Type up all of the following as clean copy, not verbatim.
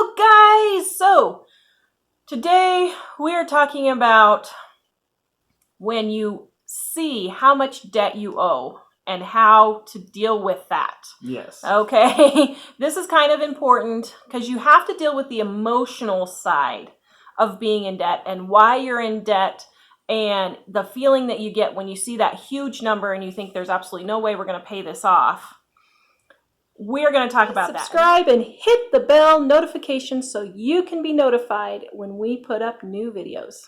Hello guys! So today we are talking about when you see how much debt you owe and how to deal with that. Yes. Okay, this is kind of important because you have to deal with the emotional side of being in debt and why you're in debt and the feeling that you get when you see that huge number and you think there's absolutely no way we're going to pay this off. We're going to talk about that. Subscribe and hit the bell notification so you can be notified when we put up new videos.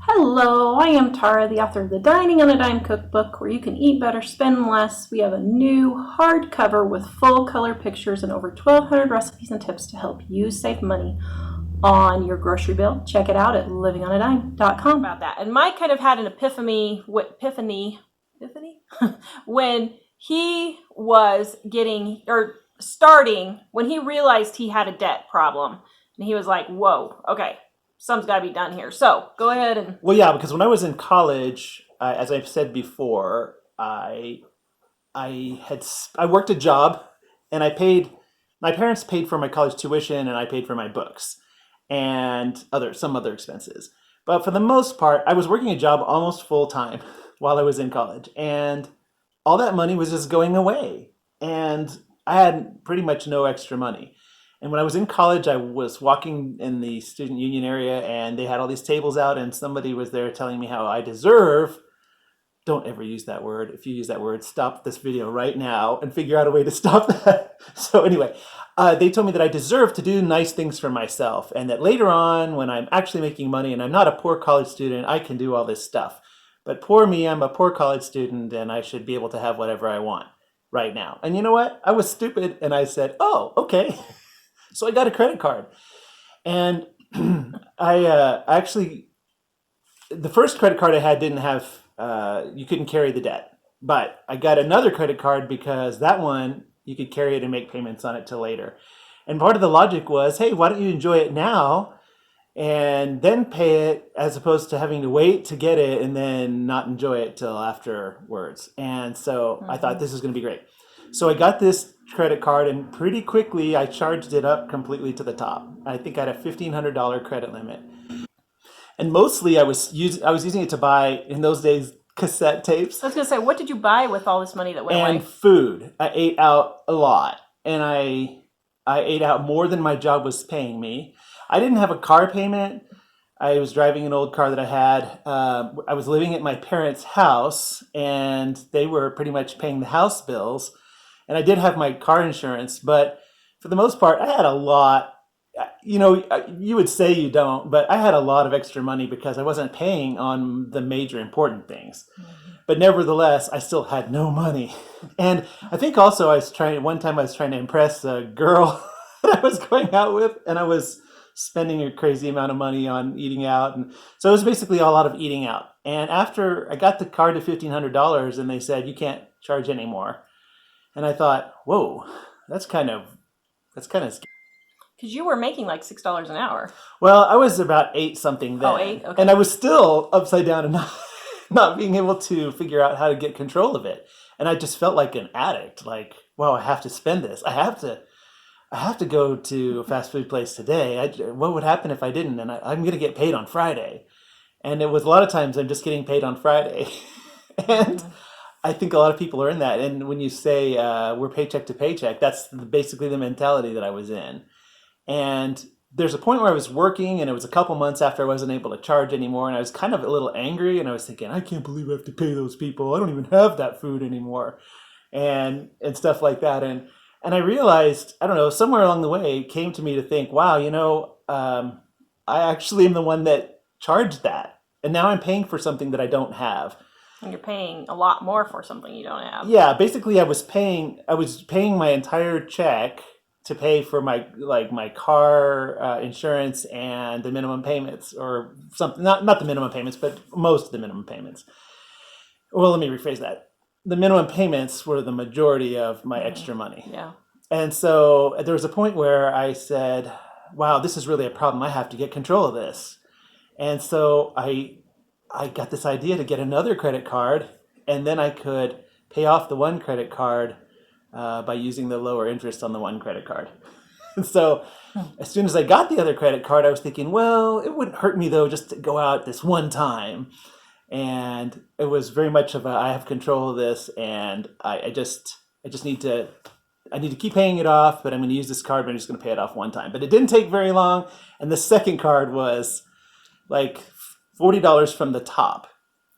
Hello, I am Tara, the author of the Dining on a Dime cookbook, where you can eat better, spend less. We have a new hardcover with full color pictures and over 1,200 recipes and tips to help you save money on your grocery bill. Check it out at livingonadime.com. About that. And Mike kind of had an epiphany when he was when he realized he had a debt problem. And he was like, whoa, okay, something's got to be done here. So go ahead and... Well, yeah, because when I was in college, as I've said before, I worked a job and my parents paid for my college tuition and I paid for my books and some other expenses. But for the most part, I was working a job almost full time while I was in college, and all that money was just going away. And I had pretty much no extra money. And when I was in college, I was walking in the student union area and they had all these tables out and somebody was there telling me how I deserve, don't ever use that word. If you use that word, stop this video right now and figure out a way to stop that. So anyway, they told me that I deserve to do nice things for myself and that later on when I'm actually making money and I'm not a poor college student, I can do all this stuff. But poor me, I'm a poor college student and I should be able to have whatever I want right now. And you know what? I was stupid and I said, oh, okay. So I got a credit card. And I actually, the first credit card I had didn't have, you couldn't carry the debt. But I got another credit card because that one, you could carry it and make payments on it till later. And part of the logic was, hey, why don't you enjoy it now and then pay it as opposed to having to wait to get it and then not enjoy it till afterwards. And so I thought this is going to be great. So I got this credit card and pretty quickly I charged it up completely to the top. I think I had a $1,500 credit limit. And mostly I was using it to buy, in those days, cassette tapes. I was going to say, what did you buy with all this money that went away? And food. I ate out a lot. And I ate out more than my job was paying me. I didn't have a car payment. I was driving an old car that I had. I was living at my parents' house and they were pretty much paying the house bills. And I did have my car insurance, but for the most part, I had a lot. You know, you would say you don't, but I had a lot of extra money because I wasn't paying on the major important things. Mm-hmm. But nevertheless, I still had no money. And I think also one time I was trying to impress a girl that I was going out with, and I was spending a crazy amount of money on eating out. And so it was basically a lot of eating out. And after I got the card to $1,500 and they said, you can't charge anymore. And I thought, whoa, that's kind of scary. Because you were making like $6 an hour. Well, I was about 8 something then. Oh, 8? Okay. And I was still upside down and not being able to figure out how to get control of it. And I just felt like an addict. Like, wow, I have to spend this. I have to go to a fast food place today. What would happen if I didn't? And I'm going to get paid on Friday. And it was a lot of times I'm just getting paid on Friday. And I think a lot of people are in that. And when you say we're paycheck to paycheck, that's basically the mentality that I was in. And there's a point where I was working and it was a couple months after I wasn't able to charge anymore. And I was kind of a little angry and I was thinking, I can't believe I have to pay those people. I don't even have that food anymore and stuff like that. And I realized, I don't know, somewhere along the way it came to me to think, wow, you know, I actually am the one that charged that. And now I'm paying for something that I don't have. And you're paying a lot more for something you don't have. Yeah, basically I was paying my entire check to pay for my car insurance and the minimum payments or something, not the minimum payments, but most of the minimum payments. Well, let me rephrase that. The minimum payments were the majority of my extra money. Yeah. And so there was a point where I said, wow, this is really a problem. I have to get control of this. And so I got this idea to get another credit card, and then I could pay off the one credit card by using the lower interest on the one credit card. And so as soon as I got the other credit card, I was thinking, well, it wouldn't hurt me though just to go out this one time. And it was very much of a I have control of this, and I just need to I need to keep paying it off, but I'm going to use this card, but I'm just going to pay it off one time. But it didn't take very long, and the second card was like $40 from the top,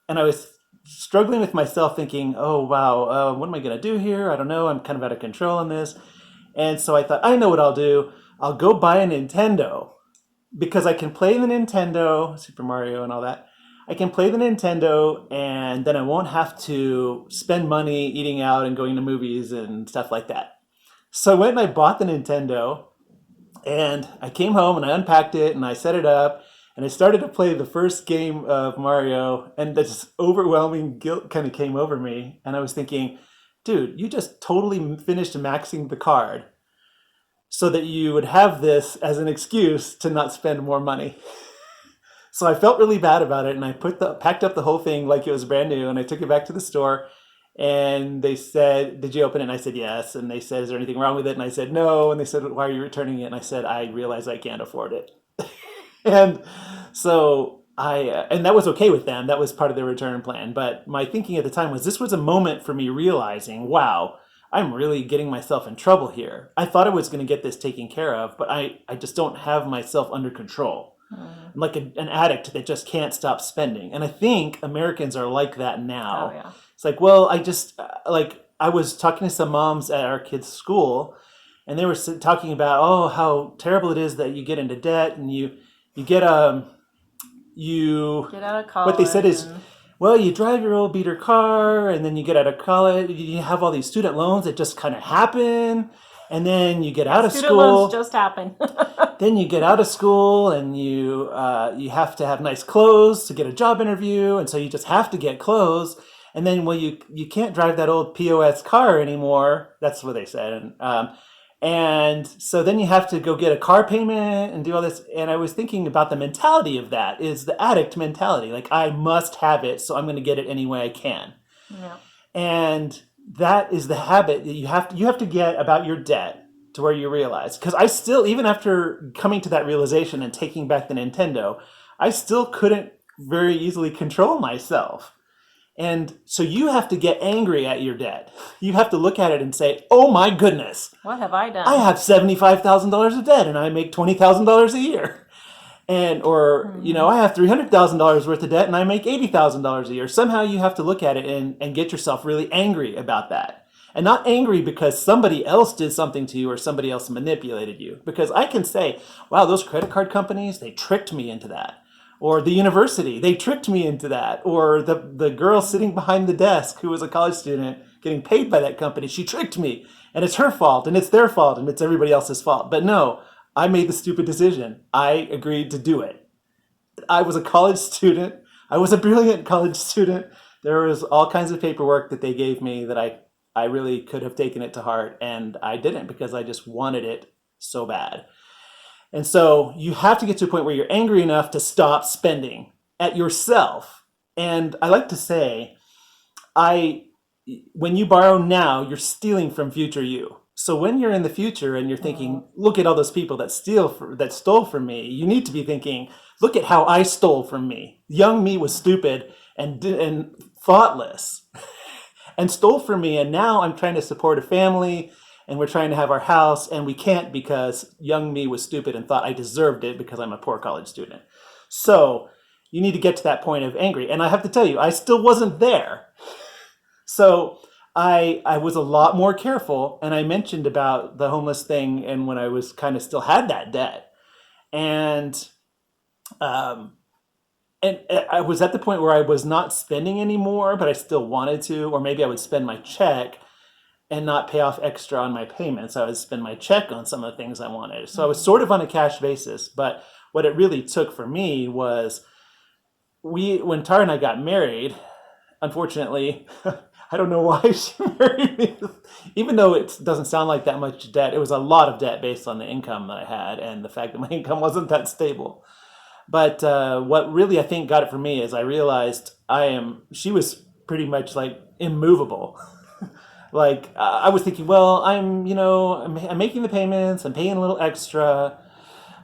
and I was struggling with myself, thinking, "Oh wow, what am I going to do here? I don't know. I'm kind of out of control on this." And so I thought, I know what I'll do. I'll go buy a Nintendo because I can play the Nintendo, Super Mario and all that. I can play the Nintendo, and then I won't have to spend money eating out and going to movies and stuff like that. So I went and I bought the Nintendo, and I came home and I unpacked it and I set it up, and I started to play the first game of Mario, and this overwhelming guilt kind of came over me, and I was thinking, dude, you just totally finished maxing the card so that you would have this as an excuse to not spend more money. So I felt really bad about it, and I packed up the whole thing like it was brand new, and I took it back to the store, and they said, "Did you open it?" And I said, "Yes." And they said, "Is there anything wrong with it?" And I said, "No." And they said, "Why are you returning it?" And I said, "I realize I can't afford it." And so and that was okay with them. That was part of their return plan. But my thinking at the time was this was a moment for me realizing, wow, I'm really getting myself in trouble here. I thought I was going to get this taken care of, but I just don't have myself under control. I'm like an addict that just can't stop spending. And I think Americans are like that now. Oh, yeah. It's like, well, I just, like, I was talking to some moms at our kids' school, and they were talking about, oh, how terrible it is that you get into debt, and you get, Get out of college. what they said is, well, you drive your old beater car, and then you get out of college, you have all these student loans that just kind of happen, and then you get out of Student school. loans just happen. Then you get out of school, and you have to have nice clothes to get a job interview, and so you just have to get clothes. And then, well, you can't drive that old POS car anymore. That's what they said. And so then you have to go get a car payment and do all this. And I was thinking about the mentality of that is the addict mentality. Like, I must have it, so I'm going to get it any way I can. Yeah. And that is the habit that you have to get about your debt to where you realize. Because I still, even after coming to that realization and taking back the Nintendo, I still couldn't very easily control myself. And so you have to get angry at your debt. You have to look at it and say, oh my goodness. What have I done? I have $75,000 of debt and I make $20,000 a year. Or I have $300,000 worth of debt and I make $80,000 a year. Somehow you have to look at it and get yourself really angry about that. And not angry because somebody else did something to you or somebody else manipulated you. Because I can say, wow, those credit card companies, they tricked me into that. Or the university, they tricked me into that. Or the girl sitting behind the desk who was a college student getting paid by that company, she tricked me. And it's her fault, and it's their fault, and it's everybody else's fault. But no, I made the stupid decision. I agreed to do it. I was a college student. I was a brilliant college student. There was all kinds of paperwork that they gave me that I really could have taken it to heart, and I didn't because I just wanted it so bad. And so you have to get to a point where you're angry enough to stop spending at yourself. And I like to say, when you borrow now, you're stealing from future you. So when you're in the future and you're thinking, look at all those people that stole from me, you need to be thinking, look at how I stole from me. Young me was stupid and thoughtless and stole from me. And now I'm trying to support a family and we're trying to have our house, and we can't because young me was stupid and thought I deserved it because I'm a poor college student. So you need to get to that point of angry. And I have to tell you, I still wasn't there. So I was a lot more careful, and I mentioned about the homeless thing and when I was kind of still had that debt. And I was at the point where I was not spending anymore, but I still wanted to, or maybe I would spend my check and not pay off extra on my payments. I would spend my check on some of the things I wanted. So I was sort of on a cash basis, but what it really took for me was when Tara and I got married, unfortunately, I don't know why she married me, even though it doesn't sound like that much debt. It was a lot of debt based on the income that I had and the fact that my income wasn't that stable. But what really I think got it for me is I realized she was pretty much like immovable. Like I was thinking, well, I'm making the payments, I'm paying a little extra,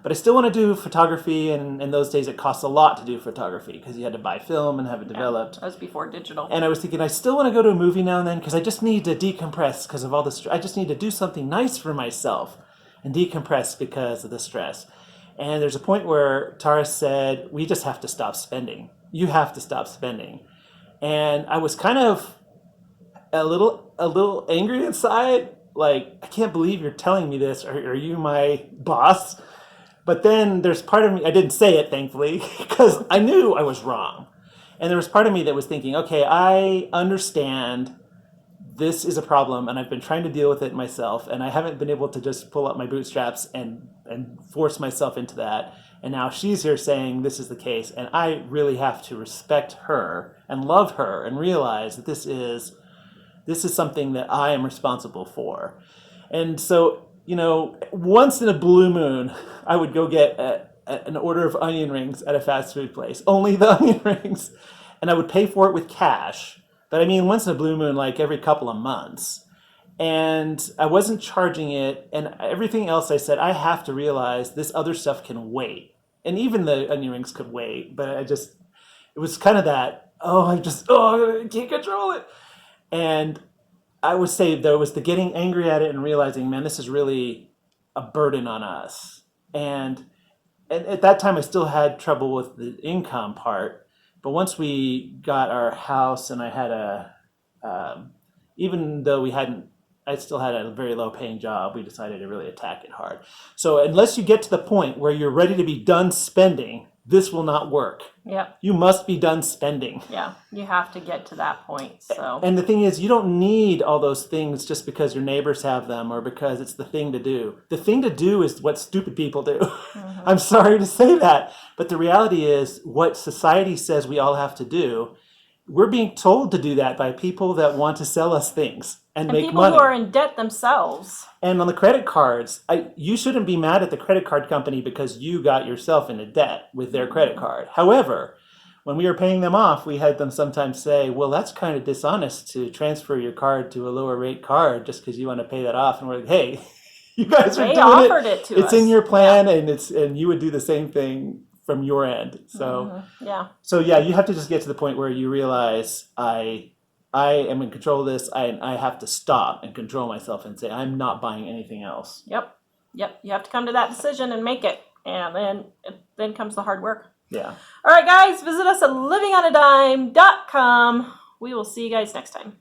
but I still want to do photography. And in those days, it costs a lot to do photography because you had to buy film and have it developed. That was before digital. And I was thinking, I still want to go to a movie now and then because I just need to decompress because of all this. I just need to do something nice for myself and decompress because of the stress. And there's a point where Tara said, we just have to stop spending. You have to stop spending. And I was kind of a little angry inside. Like, I can't believe you're telling me this. Are you my boss? But then there's part of me, I didn't say it, thankfully, because I knew I was wrong. And there was part of me that was thinking, okay, I understand this is a problem and I've been trying to deal with it myself and I haven't been able to just pull up my bootstraps and force myself into that. And now she's here saying this is the case, and I really have to respect her and love her and realize that this is something that I am responsible for. And so, once in a blue moon, I would go get an order of onion rings at a fast food place, only the onion rings, and I would pay for it with cash. But I mean, once in a blue moon, like every couple of months. And I wasn't charging it, and everything else I said, I have to realize this other stuff can wait. And even the onion rings could wait, but it was kind of that, I can't control it. And I would say there was the getting angry at it and realizing, man, this is really a burden on us. And at that time, I still had trouble with the income part. But once we got our house and I had even though I still had a very low paying job, we decided to really attack it hard. So unless you get to the point where you're ready to be done spending, this will not work. Yeah. You must be done spending. Yeah. You have to get to that point. So. And the thing is, you don't need all those things just because your neighbors have them or because it's the thing to do. The thing to do is what stupid people do. Mm-hmm. I'm sorry to say that, but the reality is what society says we all have to do. We're being told to do that by people that want to sell us things and make people money. Who are in debt themselves. And on the credit cards, you shouldn't be mad at the credit card company because you got yourself into debt with their credit card. However, when we were paying them off, we had them sometimes say, well, that's kind of dishonest to transfer your card to a lower rate card just because you want to pay that off. And we're like, hey, you guys are doing it. They offered it to us. It's in your plan, and you would do the same thing from your end. So, So you have to just get to the point where you realize I am in control of this. I have to stop and control myself and say, I'm not buying anything else. Yep. You have to come to that decision and make it. And then comes the hard work. Yeah. All right, guys, visit us at livingonadime.com. We will see you guys next time.